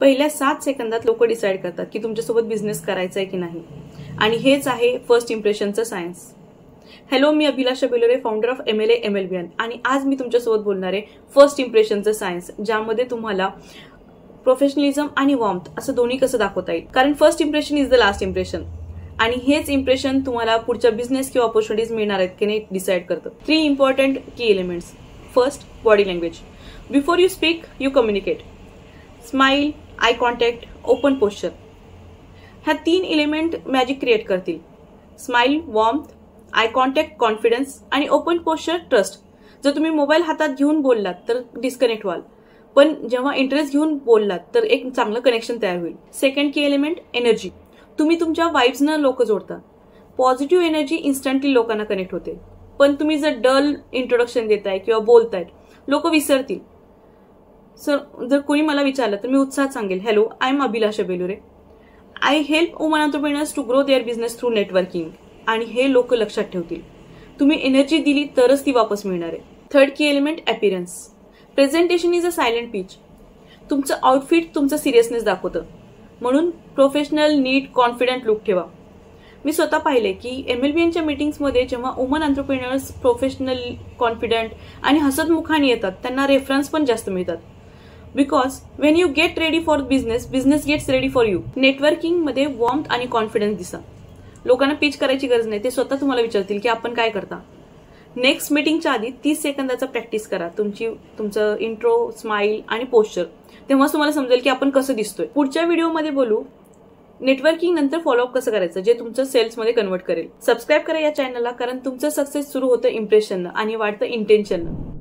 पहिल्या 7 सेकंदात लोक डिसाईड करतात की तुमच्यासोबत बिझनेस करायचा आहे की नाही, आणि हेच आहे फर्स्ट इम्प्रेशनचं सायन्स. हॅलो, मी Abhilasha Belore, founder of MLA MLBN, आणि आज मी तुमच्यासोबत बोलणार आहे फर्स्ट इम्प्रेशनचं सायन्स, ज्यामध्ये तुम्हाला प्रोफेशनलिझम आणि वॉर्मथ असं दोन्ही कसं दाखवता येईल. कारण first impression is the last impression, आणि हेच इम्प्रेशन तुम्हाला पुढच्या बिझनेस किंवा ऑपॉर्च्युनिटीज मिळणार आहेत की नाही डिसाईड करतं. 3 इम्पॉर्टंट की elements. First, body language. Before you speak you communicate. Smile, eye contact, open posture. ह्या 3 एलिमेंट मॅजिक क्रिएट करतील. Smile, warmth, eye contact, confidence, आणि ओपन पोस्चर, ट्रस्ट. जर तुम्ही मोबाईल हातात घेऊन बोललात तर डिस्कनेक्ट व्हाल, पण जेव्हा इंटरेस्ट घेऊन बोललात तर एक चांगलं कनेक्शन तयार होईल. सेकंड की एलिमेंट, एनर्जी. तुम्ही तुमच्या वाईब्सनं लोक जोडता. पॉझिटिव्ह एनर्जी इन्स्टंटली लोकांना कनेक्ट होते. पण तुम्ही जर डल इंट्रोडक्शन देताय किंवा बोलतायत, लोक विसरतील. सर, जर कोणी मला विचारलं तर मी उत्साहात सांगेल, hello, I am Abhilasha Belore. I help women entrepreneurs to grow their business through networking. आणि हे लोक लक्षात ठेवतील. तुम्ही एनर्जी दिली तरच ती वापस मिळणार आहे. थर्ड की element, appearance. Presentation is a silent pitch. तुमचं आउटफिट तुमचं सिरियसनेस दाखवतं, म्हणून प्रोफेशनल, नीट, कॉन्फिडंट लुक ठेवा. मी स्वतः पाहिले की MLBNच्या मीटिंग्समध्ये जेव्हा वुमन एंटरप्रेन्योर्स प्रोफेशनल, कॉन्फिडंट आणि हसतमुखाने येतात, त्यांना रेफरन्स पण जास्त मिळतात. Because when you get ready for business, business gets ready for you. नेटवर्किंगमध्ये वॉर्मथ आणि कॉन्फिडन्स दिसा. लोकांना पिच करायची गरज नाही, ते स्वतः तुम्हाला विचारतील की आपण काय करता. नेक्स्ट मीटिंगच्या आधी 30 सेकंदाचा प्रॅक्टिस करा तुमचं इंट्रो, स्माइल आणि पोस्चर. तेव्हा तुम्हाला समजेल की आपण कसं दिसतोय. पुढच्या व्हिडिओमध्ये बोलू नेटवर्किंग नंतर फॉलोअप कसं करायचं, जे तुमचं सेल्समध्ये कन्वर्ट करेल. सबस्क्राईब करा या चॅनलला, कारण तुमचं सक्सेस सुरू होतं इम्प्रेशननं आणि वाढतं इंटेन्शननं.